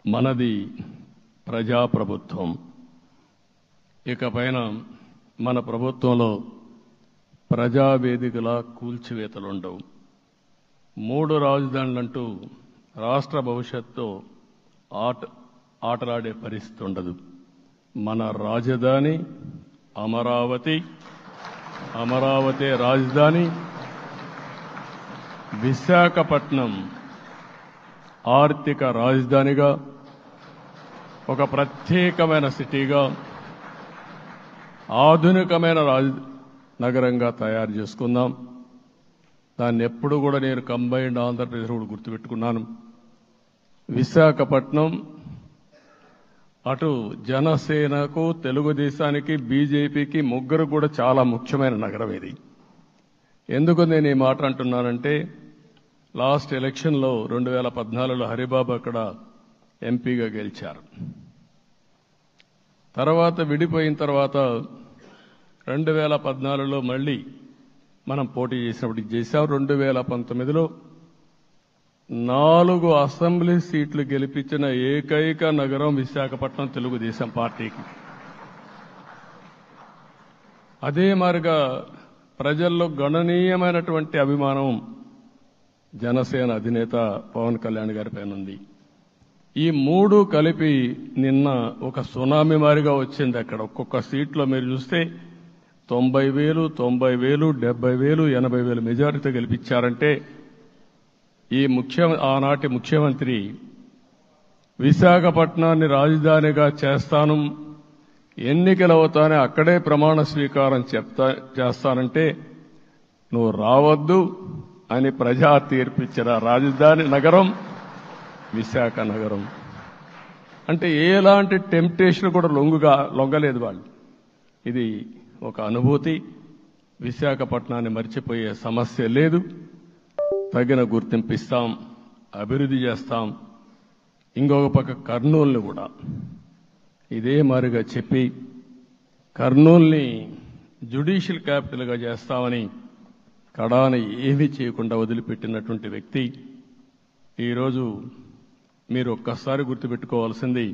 మనది ప్రజాప్రభుత్వం. ఇకపైన మన ప్రభుత్వంలో ప్రజావేదికల కూల్చివేతలు ఉండవు. 3 రాజధానులంటూ రాష్ట్ర భవిష్యత్తుతో ఆటలాడే పరిస్థితి ఉండదు. మన రాజధాని అమరావతి, అమరావతి రాజధాని. విశాఖపట్నం ఆర్థిక రాజధానిగా, ఒక ప్రత్యేకమైన సిటీగా, ఆధునికమైన నగరంగా తయారు చేసుకుందాం. దాన్ని ఎప్పుడు కూడా నేను కంబైన్డ్ ఆంధ్రప్రదేశ్ కూడా గుర్తుపెట్టుకున్నాను. విశాఖపట్నం అటు జనసేనకు, తెలుగుదేశానికి, బీజేపీకి ముగ్గురు కూడా చాలా ముఖ్యమైన నగరం ఇది. ఎందుకు నేను ఈ మాట అంటున్నానంటే, లాస్ట్ ఎలక్షన్లో 2014లో హరిబాబు అక్కడ ఎంపీగా గెలిచారు. తర్వాత విడిపోయిన తర్వాత 2014లో మళ్ళీ మనం పోటీ చేసినప్పుడు చేశాం. 2019లో 4 అసెంబ్లీ సీట్లు గెలిపించిన ఏకైక నగరం విశాఖపట్నం తెలుగుదేశం పార్టీకి. అదే మాదిరిగా ప్రజల్లో గణనీయమైనటువంటి అభిమానం జనసేన అధినేత పవన్ కళ్యాణ్ గారి పైన ఉంది. ఈ 3 కలిపి నిన్న ఒక సునామీ మారిగా వచ్చింది. అక్కడ ఒక్కొక్క సీట్లో మీరు చూస్తే 90,000, 90,000, 70,000, 80,000 మెజారిటీతో గెలిపించారంటే ఆనాటి ముఖ్యమంత్రి విశాఖపట్నాన్ని రాజధానిగా చేస్తాను, ఎన్నికలవుతానే అక్కడే ప్రమాణ స్వీకారం చేస్తానంటే నువ్వు రావద్దు అని ప్రజా తీర్పిచ్చిన రాజధాని నగరం విశాఖ నగరం. అంటే ఎలాంటి టెంప్టేషన్ కూడా లొంగలేదు వాళ్ళు. ఇది ఒక అనుభూతి. విశాఖపట్నాన్ని మర్చిపోయే సమస్య లేదు. తగిన గుర్తింపు ఇస్తాం, అభివృద్ధి చేస్తాం. ఇంకొక పక్క కర్నూలుని కూడా ఇదే మాదిరిగా చెప్పి కర్నూలుని జ్యుడిషియల్ క్యాపిటల్గా చేస్తామని కడాన ఏమీ చేయకుండా వదిలిపెట్టినటువంటి వ్యక్తి. ఈరోజు మీరు ఒక్కసారి గుర్తుపెట్టుకోవాల్సింది,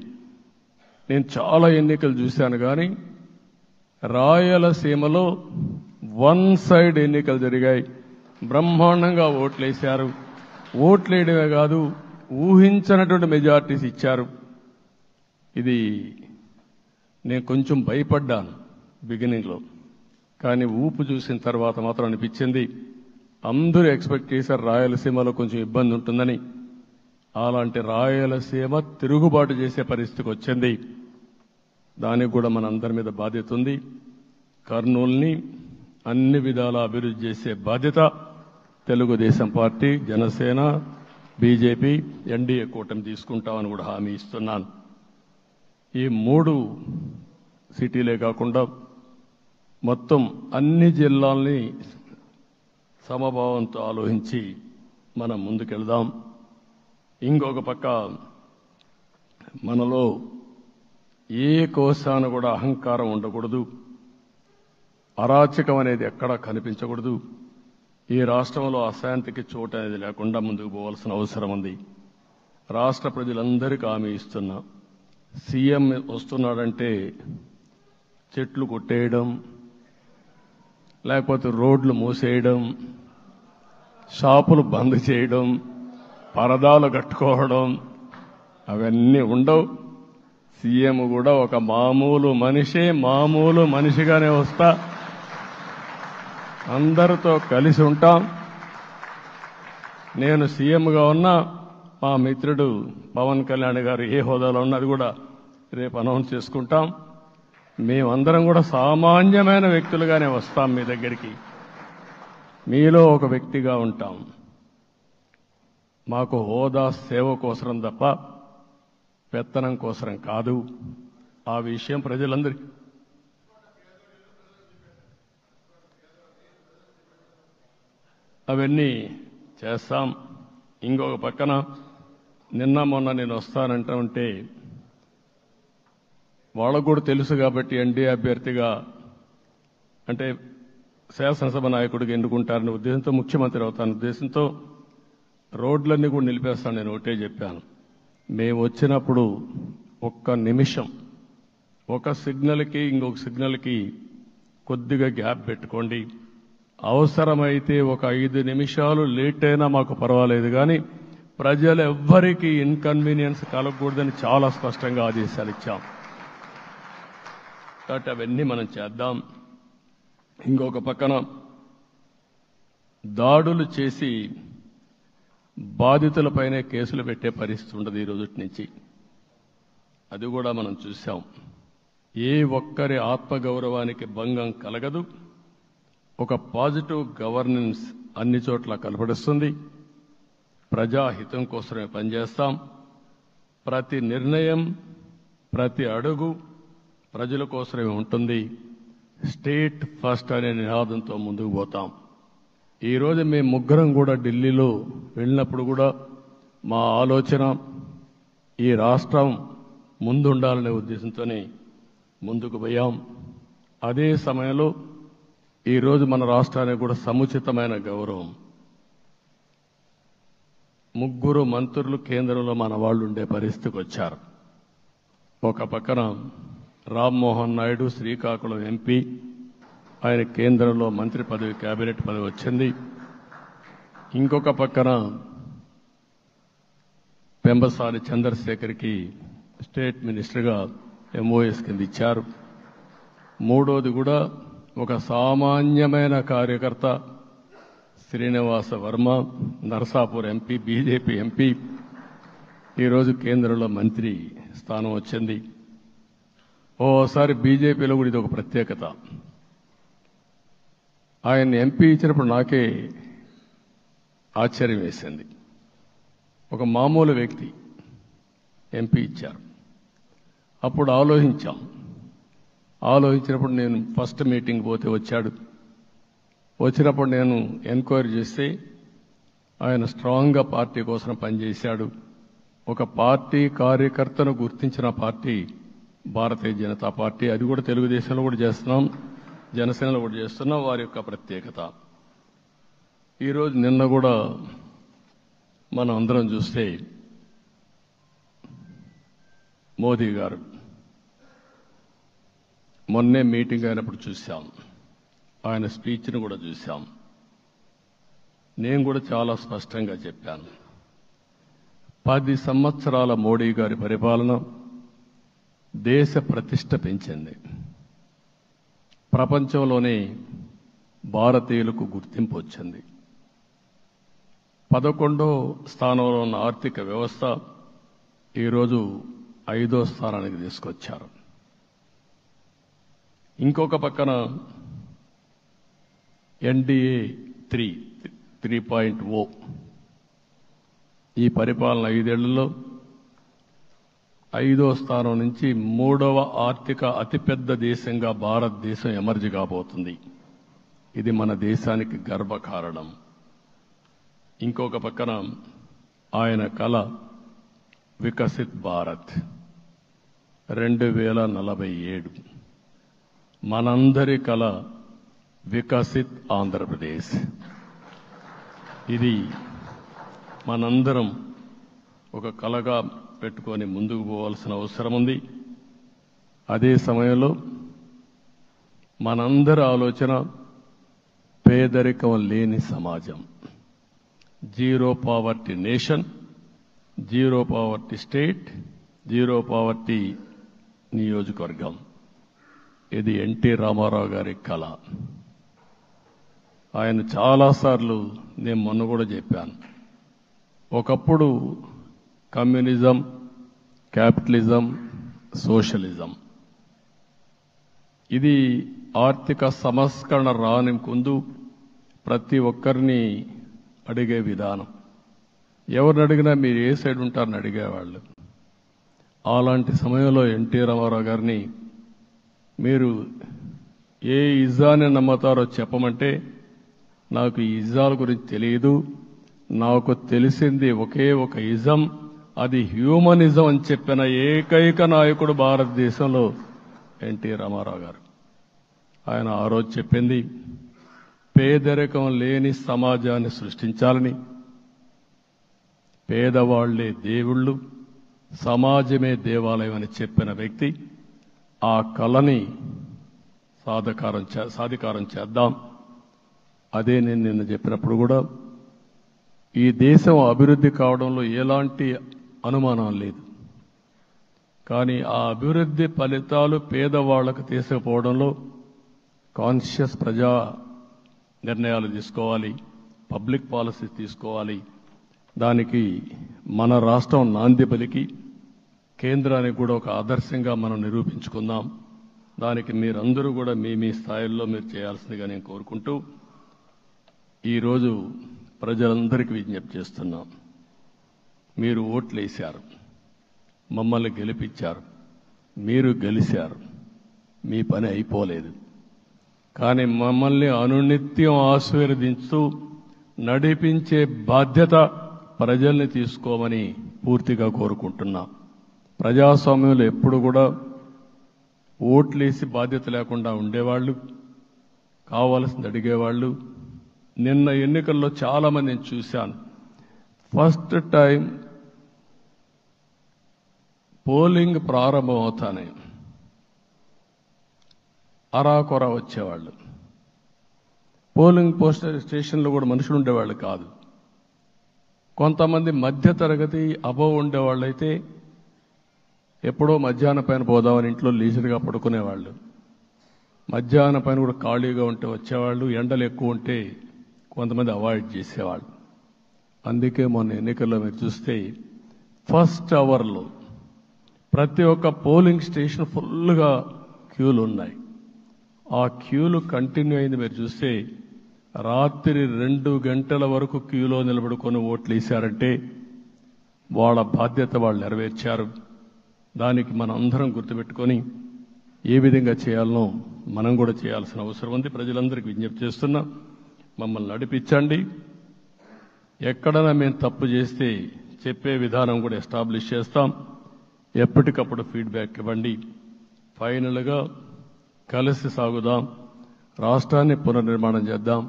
నేను చాలా ఎన్నికలు చూశాను కానీ రాయలసీమలో వన్ సైడ్ ఎన్నికలు జరిగాయి. బ్రహ్మాండంగా ఓట్లేశారు. ఓట్లేయడమే కాదు, ఊహించనటువంటి మెజార్టీస్ ఇచ్చారు. ఇది నేను కొంచెం భయపడ్డాను బిగినింగ్లో, కానీ ఊపు చూసిన తర్వాత మాత్రం అనిపించింది అందరూ ఎక్స్పెక్ట్ చేశారు రాయలసీమలో కొంచెం ఇబ్బంది ఉంటుందని. అలాంటి రాయలసీమ తిరుగుబాటు చేసే పరిస్థితికి వచ్చింది. దానికి కూడా మన అందరి మీద బాధ్యత ఉంది. కర్నూలుని అన్ని విధాలా అభివృద్ధి చేసే బాధ్యత Telugu Desam party, Janasena, BJP, NDA కూటమి తీసుకుంటామని కూడా హామీ ఇస్తున్నాను. ఈ 3 సిటీలే కాకుండా మొత్తం అన్ని జిల్లాల్ని సమభావంతో ఆలోచించి మనం ముందుకెళ్దాం. ఇంకొక పక్క మనలో ఏ కోశాన కూడా అహంకారం ఉండకూడదు, అరాచకం అనేది ఎక్కడా కనిపించకూడదు. ఈ రాష్ట్రంలో అశాంతికి చోటు అనేది లేకుండా ముందుకు పోవాల్సిన అవసరం ఉంది. రాష్ట్ర ప్రజలందరికీ హామీ ఇస్తున్నా, సీఎం వస్తున్నాడంటే చెట్లు కొట్టేయడం, లేకపోతే రోడ్లు మూసేయడం, షాపులు బంద్ చేయడం, పరదాలు కట్టుకోవడం అవన్నీ ఉండవు. సీఎం కూడా ఒక మామూలు మనిషిగానే వస్తా, అందరితో కలిసి ఉంటాం. నేను సీఎంగా ఉన్నా మా మిత్రుడు పవన్ కళ్యాణ్ గారు ఏ హోదాలో ఉన్నది కూడా రేపు అనౌన్స్ చేసుకుంటాం. మేమందరం కూడా సామాన్యమైన వ్యక్తులుగానే వస్తాం మీ దగ్గరికి, మీలో ఒక వ్యక్తిగా ఉంటాం. మాకు హోదా సేవ కోసరం తప్ప పెత్తనం కోసరం కాదు. ఆ విషయం ప్రజలందరికీ అవన్నీ చేస్తాం. ఇంకొక పక్కన నిన్న మొన్న నేను వస్తానంటా ఉంటే వాళ్ళకు కూడా తెలుసు కాబట్టి ఎన్డీఏ అభ్యర్థిగా అంటే శాసనసభ నాయకుడిగా ఎన్నుకుంటారనే ఉద్దేశంతో, ముఖ్యమంత్రి అవుతాను ఉద్దేశంతో రోడ్లన్నీ కూడా నిలిపేస్తాను. నేను ఒకటే చెప్పాను, మేము వచ్చినప్పుడు ఒక్క నిమిషం ఒక సిగ్నల్కి ఇంకొక సిగ్నల్కి కొద్దిగా గ్యాప్ పెట్టుకోండి. అవసరమైతే ఒక 5 నిమిషాలు లేట్ అయినా మాకు పర్వాలేదు, కానీ ప్రజలు ఎవ్వరికీ ఇన్కన్వీనియన్స్ కలగకూడదని చాలా స్పష్టంగా ఆదేశాలు ఇచ్చాం. కాబట్టి అవన్నీ మనం చేద్దాం. ఇంకొక పక్కన దాడులు చేసి బాధితులపైనే కేసులు పెట్టే పరిస్థితి ఉండదు ఈ రోజు నుంచి. అది కూడా మనం చూశాం. ఏ ఒక్కరి ఆత్మగౌరవానికి భంగం కలగదు. ఒక పాజిటివ్ గవర్నెన్స్ అన్ని చోట్ల కనపడుస్తుంది. ప్రజాహితం కోసమే పనిచేస్తాం. ప్రతి నిర్ణయం, ప్రతి అడుగు ప్రజల కోసమే ఉంటుంది. స్టేట్ ఫస్ట్ అనే నినాదంతో ముందుకు పోతాం. ఈరోజు మేము ముగ్గురం కూడా ఢిల్లీలో వెళ్ళినప్పుడు కూడా మా ఆలోచన ఈ రాష్ట్రం ముందుండాలనే ఉద్దేశంతోనే ముందుకు పోయాం. అదే సమయంలో ఈరోజు మన రాష్ట్రానికి కూడా సముచితమైన గౌరవం. 3 మంత్రులు కేంద్రంలో మన వాళ్ళు ఉండే పరిస్థితికి వచ్చారు. ఒక పక్కన రామ్మోహన్ నాయుడు శ్రీకాకుళం ఎంపీ, ఆయన కేంద్రంలో మంత్రి పదవి, కేబినెట్ పదవి వచ్చింది. ఇంకొక పక్కన పెంబసాని చంద్రశేఖర్కి స్టేట్ మినిస్టర్గా ఎంఓఎస్ కింద ఇచ్చారు. మూడోది కూడా ఒక సామాన్యమైన కార్యకర్త Srinivasa Varma, Narasapur MP, BJP MP, ఈరోజు కేంద్రంలో మంత్రి స్థానం వచ్చింది. ఓసారి బీజేపీలో కూడా ఇది ఒక ప్రత్యేకత. ఆయన ఎంపీ ఇచ్చినప్పుడు నాకే ఆశ్చర్యం వేసింది. ఒక మామూలు వ్యక్తి ఎంపీ ఇచ్చారు. అప్పుడు ఆలోచించినప్పుడు నేను ఫస్ట్ మీటింగ్ పోతే వచ్చాడు. వచ్చినప్పుడు నేను ఎంక్వైరీ చేస్తే ఆయన స్ట్రాంగ్గా పార్టీ కోసం పనిచేశాడు. ఒక పార్టీ కార్యకర్తను గుర్తించిన పార్టీ భారతీయ జనతా పార్టీ. అది కూడా తెలుగుదేశంలో కూడా చేస్తున్నాం, జనసేనలో కూడా చేస్తున్నాం. వారి యొక్క ప్రత్యేకత. ఈరోజు నిన్న కూడా మనం అందరం చూస్తే మోదీ గారు మొన్నే మీటింగ్ అయినప్పుడు చూశాం, ఆయన స్పీచ్ను కూడా చూశాం. నేను కూడా చాలా స్పష్టంగా చెప్పాను, 10 సంవత్సరాల మోడీ గారి పరిపాలన దేశ ప్రతిష్ట పెంచింది. ప్రపంచంలోనే భారతీయులకు గుర్తింపు వచ్చింది. 11వ స్థానంలో ఉన్న ఆర్థిక వ్యవస్థ ఈరోజు 5వ స్థానానికి తీసుకొచ్చారు. ఇంకొక పక్కన ఎన్డీఏ 3.0 ఈ పరిపాలన 5 ఏళ్లలో 5వ స్థానం నుంచి 3వ ఆర్థిక అతిపెద్ద దేశంగా భారతదేశం ఎమర్జ్ కాబోతుంది. ఇది మన దేశానికి గర్వకారణం. ఇంకొక పక్కన ఆయన కల వికసిత్ భారత్ 2047, మనందరి కల వికసిత్ ఆంధ్రప్రదేశ్. ఇది మనందరం ఒక కలగా పెట్టుకొని ముందుకు పోవాల్సిన అవసరం ఉంది. అదే సమయంలో మనందరి ఆలోచన పేదరికం లేని సమాజం, zero poverty nation, zero poverty state, zero poverty నియోజకవర్గం. ఇది ఎన్టీ రామారావు గారి కళ. ఆయన చాలాసార్లు నేను మొన్న కూడా చెప్పాను, ఒకప్పుడు కమ్యూనిజం, క్యాపిటలిజం, సోషలిజం ఇది ఆర్థిక సంస్కరణ రాని ముందు ప్రతి ఒక్కరిని అడిగే విధానం. ఎవరిని అడిగినా మీరు ఏ సైడ్ ఉంటారని అడిగేవాళ్ళు. అలాంటి సమయంలో ఎన్టీ రామారావు గారిని మీరు ఏ ఇజాన్ని నమ్ముతారో చెప్పమంటే, నాకు ఈ ఇజాల గురించి తెలియదు, నాకు తెలిసింది ఒకే ఒక ఇజం, అది హ్యూమనిజం అని చెప్పిన ఏకైక నాయకుడు భారతదేశంలో ఎన్టీ రామారావు గారు. ఆయన ఆ రోజు చెప్పింది పేదరికం లేని సమాజాన్ని సృష్టించాలని, పేదవాళ్లే దేవుళ్ళు, సమాజమే దేవాలయం అని చెప్పిన వ్యక్తి. ఆ కళని సాధికారం చేద్దాం. అదే నేను నిన్న చెప్పినప్పుడు కూడా ఈ దేశం అభివృద్ధి కావడంలో ఎలాంటి అనుమానం లేదు. కానీ ఆ అభివృద్ధి ఫలితాలు పేదవాళ్లకు తీసుకుపోవడంలో కాన్షియస్ ప్రజా నిర్ణయాలు తీసుకోవాలి, పబ్లిక్ పాలసీ తీసుకోవాలి. దానికి మన రాష్ట్రం నాంది పలికి కేంద్రానికి కూడా ఒక ఆదర్శంగా మనం నిరూపించుకుందాం. దానికి మీరందరూ కూడా మీ స్థాయిల్లో మీరు చేయాల్సిందిగా నేను కోరుకుంటూ ఈరోజు ప్రజలందరికీ విజ్ఞప్తి చేస్తున్నాం. మీరు ఓట్లు వేశారు, మమ్మల్ని గెలిపించారు, మీరు గెలిచారు, మీ పని అయిపోలేదు. కానీ మమ్మల్ని అనునిత్యం ఆశీర్వదించుతూ నడిపించే బాధ్యత ప్రజల్ని తీసుకోమని పూర్తిగా కోరుకుంటున్నాం. ప్రజాస్వామ్యంలో ఎప్పుడు కూడా ఓట్లేసి బాధ్యత లేకుండా ఉండేవాళ్ళు, కావాల్సింది అడిగేవాళ్ళు. నిన్న ఎన్నికల్లో చాలా మందిని చూశాను. ఫస్ట్ టైం పోలింగ్ ప్రారంభం అవుతానే అరాకొర వచ్చేవాళ్ళు. పోలింగ్ స్టేషన్లో కూడా మనుషులు ఉండేవాళ్ళు కాదు. కొంతమంది మధ్యతరగతి అబవ్ ఉండేవాళ్ళైతే ఎప్పుడో మధ్యాహ్నం పైన పోదామని ఇంట్లో లీజర్గా పడుకునేవాళ్ళు. మధ్యాహ్నం పైన కూడా ఖాళీగా ఉంటే వచ్చేవాళ్ళు, ఎండలు ఎక్కువ ఉంటే కొంతమంది అవాయిడ్ చేసేవాళ్ళు. అందుకే మొన్న ఎన్నికల్లో మీరు చూస్తే ఫస్ట్ అవర్లో ప్రతి ఒక్క పోలింగ్ స్టేషన్ ఫుల్గా క్యూలు ఉన్నాయి. ఆ క్యూలు కంటిన్యూ అయింది. మీరు చూస్తే రాత్రి 2 గంటల వరకు క్యూలో నిలబడుకొని ఓట్లు వేశారంటే వాళ్ళ బాధ్యత వాళ్ళు నెరవేర్చారు. దానికి మనం అందరం గుర్తుపెట్టుకొని ఏ విధంగా చేయాలనో మనం కూడా చేయాల్సిన అవసరం ఉంది. ప్రజలందరికీ విజ్ఞప్తి చేస్తున్నా, మమ్మల్ని నడిపించండి. ఎక్కడైనా మేము తప్పు చేస్తే చెప్పే విధానం కూడా ఎస్టాబ్లిష్ చేస్తాం. ఎప్పటికప్పుడు ఫీడ్బ్యాక్ ఇవ్వండి. ఫైనల్గా కలిసి సాగుదాం, రాష్ట్రాన్ని పునర్నిర్మాణం చేద్దాం.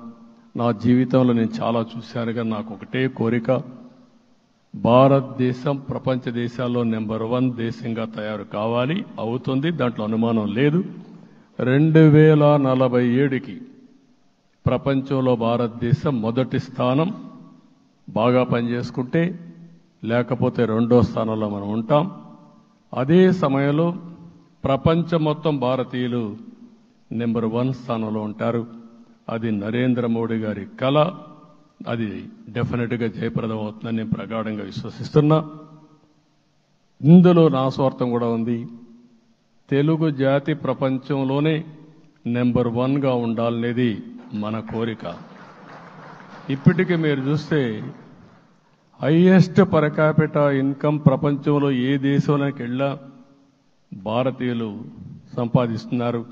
నా జీవితంలో నేను చాలా చూశానుగా నాకు ఒకటే కోరిక, భారతదేశం ప్రపంచ దేశాల్లో నెంబర్ 1 దేశంగా తయారు కావాలి. అవుతుంది, దాంట్లో అనుమానం లేదు. 2047కి ప్రపంచంలో భారతదేశం మొదటి స్థానం బాగా పనిచేసుకుంటే, లేకపోతే 2వ స్థానంలో మనం ఉంటాం. అదే సమయంలో ప్రపంచం మొత్తం భారతీయులు నెంబర్ 1 స్థానంలో ఉంటారు. అది నరేంద్ర మోడీ గారి కళ. అది డెఫినెట్గా జయప్రదం అవుతుందని నేను ప్రగాఢంగా విశ్వసిస్తున్నా. ఇందులో నా స్వార్థం కూడా ఉంది. తెలుగు జాతి ప్రపంచంలోనే నెంబర్ 1గా ఉండాలనేది మన కోరిక. ఇప్పటికీ మీరు చూస్తే హైయెస్ట్ పర్ క్యాపిటా ఇన్కమ్ ప్రపంచంలో ఏ దేశంలోకి వెళ్ళా భారతీయులు సంపాదిస్తున్నారు.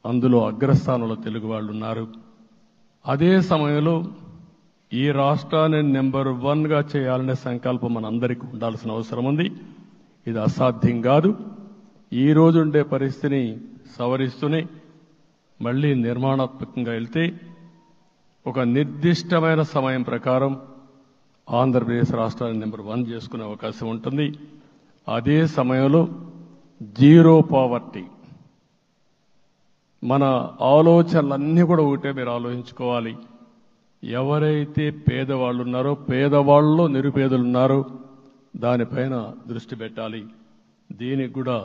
అందులో అగ్రస్థానంలో తెలుగు వాళ్ళు ఉన్నారు. అదే సమయంలో ఈ రాష్ట్రాన్ని నెంబర్ 1గా చేయాలనే సంకల్పం మనందరికీ ఉండాల్సిన అవసరం ఉంది. ఇది అసాధ్యం కాదు. ఈ రోజు ఉండే పరిస్థితిని సవరిస్తూనే మళ్ళీ నిర్మాణాత్మకంగా వెళ్తే ఒక నిర్దిష్టమైన సమయం ప్రకారం ఆంధ్రప్రదేశ్ రాష్ట్రాన్ని నెంబర్ 1 చేసుకునే అవకాశం ఉంటుంది. అదే సమయంలో జీరో పావర్టీ. మన ఆలోచనలన్నీ కూడా ఒకటే మీరు ఆలోచించుకోవాలి. ఎవరైతే పేదవాళ్ళు ఉన్నారో, పేదవాళ్ళలో నిరుపేదలు ఉన్నారో దానిపైన దృష్టి పెట్టాలి. దీనికి కూడా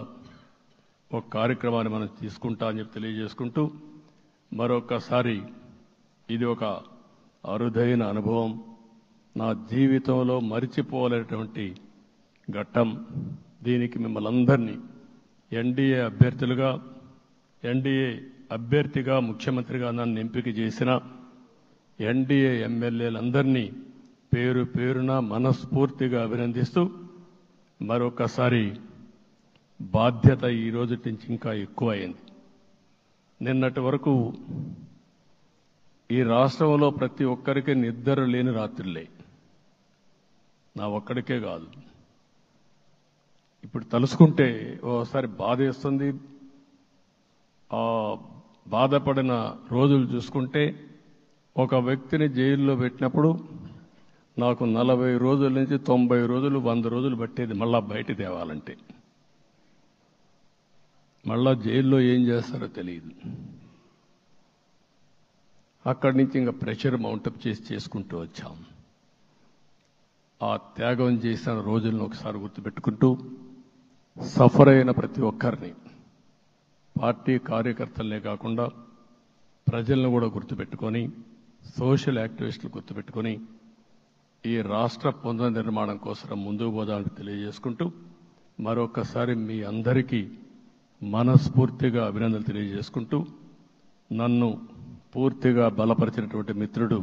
ఒక కార్యక్రమాన్ని మనం తీసుకుంటా అని చెప్పి తెలియజేసుకుంటూ, మరొకసారి ఇది ఒక అరుదైన అనుభవం, నా జీవితంలో మరిచిపోలేనటువంటి ఘట్టం. దీనికి మిమ్మల్ని అందరినీ ఎన్డీఏ అభ్యర్థిగా ముఖ్యమంత్రిగా నన్ను ఎంపిక చేసిన ఎన్డీఏ ఎమ్మెల్యేలందరినీ పేరు పేరున మనస్ఫూర్తిగా అభినందిస్తూ, మరొకసారి బాధ్యత ఈ రోజు నుంచి ఇంకా ఎక్కువైంది. నిన్నటి వరకు ఈ రాష్ట్రంలో ప్రతి ఒక్కరికి నిద్ర లేని రాత్రులే, నా ఒక్కడికే కాదు. ఇప్పుడు తలుసుకుంటే ఓసారి బాధేస్తుంది. ఆ బాధపడిన రోజులు చూసుకుంటే ఒక వ్యక్తిని జైల్లో పెట్టినప్పుడు నాకు 40 రోజుల నుంచి 90 రోజులు 100 రోజులు పట్టేది మళ్ళా బయట తేవాలంటే. మళ్ళా జైల్లో ఏం చేస్తారో తెలియదు. అక్కడి నుంచి ఇంకా ప్రెషర్ మౌంటప్ చేసుకుంటూ వచ్చాం. ఆ త్యాగం చేసిన రోజులను ఒకసారి గుర్తుపెట్టుకుంటూ, సఫర్ అయిన ప్రతి ఒక్కరిని, పార్టీ కార్యకర్తలనే కాకుండా ప్రజలను కూడా గుర్తుపెట్టుకొని, సోషల్ యాక్టివిస్టులు గుర్తుపెట్టుకొని ఈ రాష్ట్ర పునర్నిర్మాణం కోసం ముందుకు పోదామని తెలియజేసుకుంటూ, మరొకసారి మీ అందరికీ మనస్ఫూర్తిగా అభినందనలు తెలియజేసుకుంటూ, నన్ను పూర్తిగా బలపరిచినటువంటి మిత్రుడు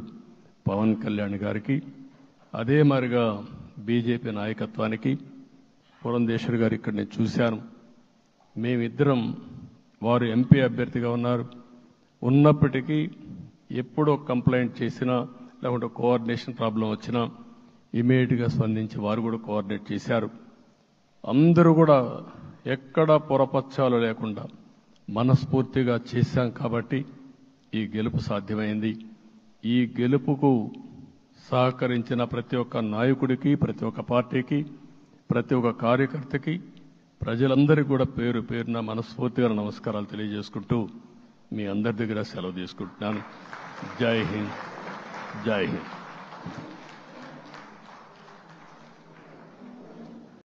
పవన్ కళ్యాణ్ గారికి, అదే మాదిరిగా బీజేపీ నాయకత్వానికి, పురంధేశ్వరి గారు ఇక్కడ నేను చూశాను. మేమిద్దరం, వారు ఎంపీ అభ్యర్థిగా ఉన్నప్పటికీ ఎప్పుడో కంప్లైంట్ చేసినా లేకుంటే కోఆర్డినేషన్ ప్రాబ్లం వచ్చినా ఇమీడియట్గా స్పందించి వారు కూడా కోఆర్డినేట్ చేశారు. అందరూ కూడా ఎక్కడా పొరపచ్చాలు లేకుండా మనస్ఫూర్తిగా చేశాం కాబట్టి ఈ గెలుపు సాధ్యమైంది. ఈ గెలుపుకు సహకరించిన ప్రతి ఒక్క నాయకుడికి, ప్రతి ఒక్క పార్టీకి, ప్రతి ఒక్క కార్యకర్తకి, ప్రజలందరికీ కూడా పేరు పేరున మనస్ఫూర్తిగా నమస్కారాలు తెలియజేసుకుంటూ మీ అందరి దగ్గర సెలవు తీసుకుంటున్నాను. జై హింద్, జై హింద్.